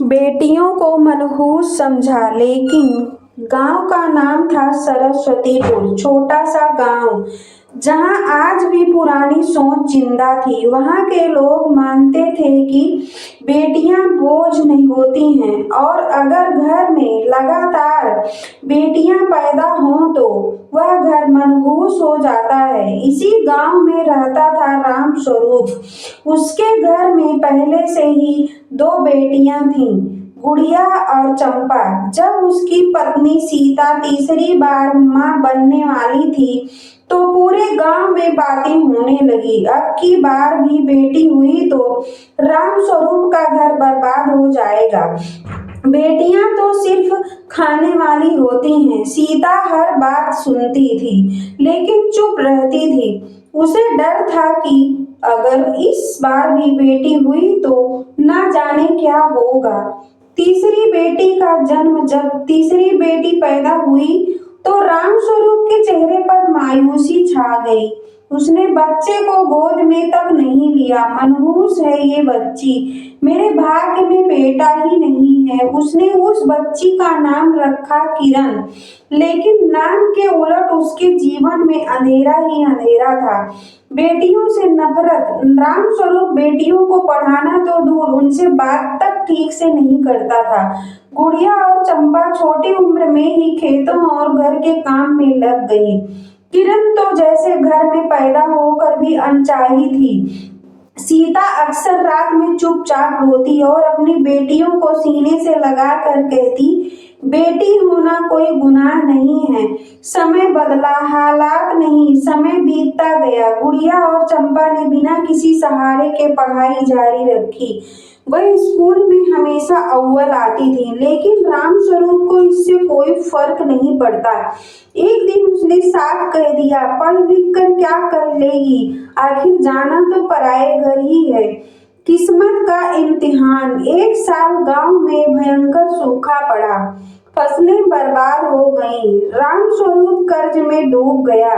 बेटियों को मनहूस समझा, लेकिन गांव का नाम था सरस्वतीपुर। छोटा सा गांव जहां आज भी पुरानी सोच जिंदा थी। वहां के लोग मानते थे कि बेटियां बोझ नहीं होती हैं, और अगर घर में लगातार बेटियां पैदा हों तो वह घर मनहूस हो जाता है। इसी गांव में रहता था राम स्वरूप। उसके घर में पहले से ही दो बेटियां थीं, गुड़िया और चंपा। जब उसकी पत्नी सीता तीसरी बार मां बनने वाली थी तो पूरे गांव में बातें होने लगी। अब की बार भी बेटी हुई तो राम स्वरूप का घर बर्बाद हो जाएगा। बेटियां तो सिर्फ खाने वाली होती हैं। सीता हर बात सुनती थी, लेकिन चुप रहती थी। उसे डर था कि अगर इस बार भी बेटी हुई तो ना जाने क्या होगा। जब तीसरी बेटी पैदा हुई तो रामस्वरूप के चेहरे पर मायूसी छा गई। उसने बच्चे को गोद में तक नहीं लिया। मनहूस है ये बच्ची, मेरे भाग्य में बेटा ही नहीं है। उसने उस बच्ची का नाम रखा किरण, लेकिन नाम के उलट उसके जीवन में अंधेरा ही अंधेरा था। बेटियों से नफरत। रामस्वरूप बेटियों को पढ़ाना तो दूर, उनसे बात तक ठीक से नहीं करता था। गुड़िया और चंपा छोटी उम्र में ही खेतों और घर के काम में लग गई। किरण तो जैसे घर में पैदा होकर भी अनचाही थी। सीता अक्सर रात में चुपचाप रोती और अपनी बेटियों को सीने से लगाकर कहती, बेटी होना कोई गुनाह नहीं है। समय बदला, हालात नहीं। समय बीतता गया। गुड़िया और चंपा ने बिना किसी सहारे के पढ़ाई जारी रखी। वह स्कूल में हमेशा अव्वल आती थी, लेकिन रामस्वरूप को इससे कोई फर्क नहीं पड़ता। एक दिन उसने साफ कह दिया, पढ़ लिख कर क्या कर लेगी, आखिर जाना तो पराए घर ही है। किस्मत का इम्तिहान। एक साल गांव में भयंकर सूखा पड़ा। फसलें बर्बाद हो गईं। रामस्वरूप कर्ज में डूब गया।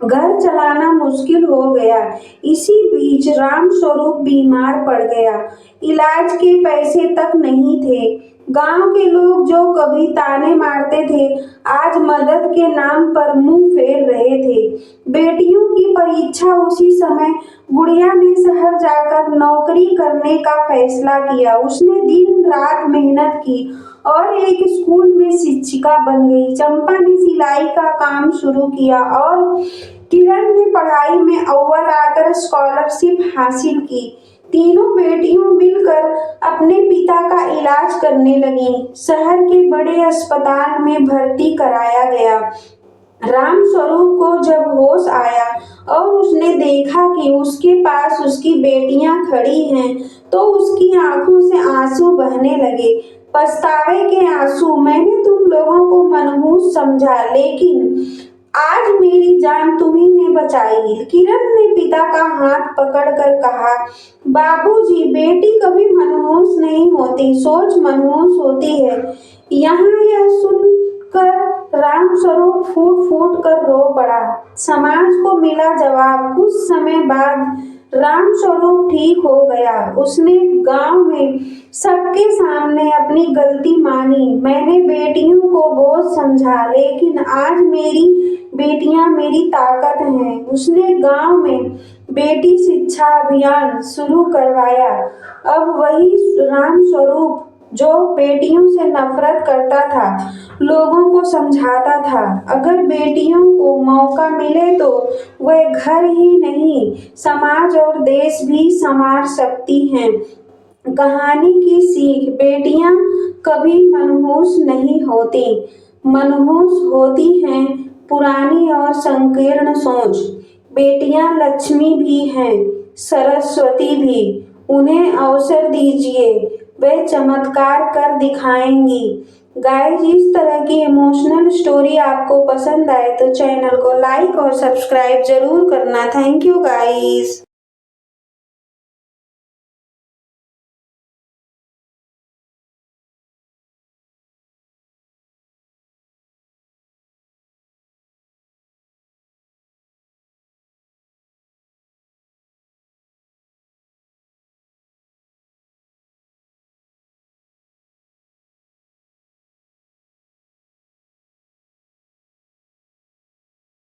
घर चलाना मुश्किल हो गया। इसी बीच रामस्वरूप बीमार पड़ गया। इलाज के पैसे तक नहीं थे। गांव के लोग जो कभी ताने मारते थे, आज मदद के नाम पर मुंह फेर रहे थे। बेटियों की परीक्षा उसी समय। गुड़िया ने शहर जाकर नौकरी करने का फैसला किया। उसने दिन रात मेहनत की और एक स्कूल में शिक्षिका बन गई। चंपा ने सिलाई का काम शुरू किया और किरण ने पढ़ाई में अव्वल आकर स्कॉलरशिप हासिल की। तीनों बेटियों मिलकर अपने पिता का इलाज करने लगीं। शहर के बड़े अस्पताल में भर्ती कराया गया। रामस्वरूप को जब होश आया और उसने देखा कि उसके पास उसकी बेटियां खड़ी हैं, तो उसकी आंखों से आंसू बहने लगे। पछतावे के आंसू। मैंने तुम लोगों को मनहूस समझा, लेकिन आज मेरी जान तुम्ही ने बचाई। किरण ने पिता का हाथ पकड़कर कहा, बाबूजी, बेटी कभी मनहूस नहीं होती, सोच मनहूस होती है। यहाँ यह सुनकर रामस्वरूप फूट फूट कर रो पड़ा। समाज को मिला जवाब। कुछ समय बाद रामस्वरूप ठीक हो गया। उसने गांव में सबके सामने अपनी गलती मानी। मैंने बेटियों को बोझ समझा, लेकिन आज मेरी बेटियां मेरी ताकत हैं। उसने गांव में बेटी शिक्षा अभियान शुरू करवाया। अब वही रामस्वरूप जो बेटियों से नफरत करता था, लोगों को समझाता था, अगर बेटियों को मौका मिले तो वह घर ही नहीं, समाज और देश भी संवार सकती हैं। कहानी की सीख। बेटियां कभी मनहूस नहीं होती। मनहूस होती हैं पुरानी और संकीर्ण सोच। बेटियां लक्ष्मी भी हैं, सरस्वती भी। उन्हें अवसर दीजिए, वे चमत्कार कर दिखाएंगी। गाइस, इस तरह की इमोशनल स्टोरी आपको पसंद आए तो चैनल को लाइक और सब्सक्राइब जरूर करना। Thank you guys.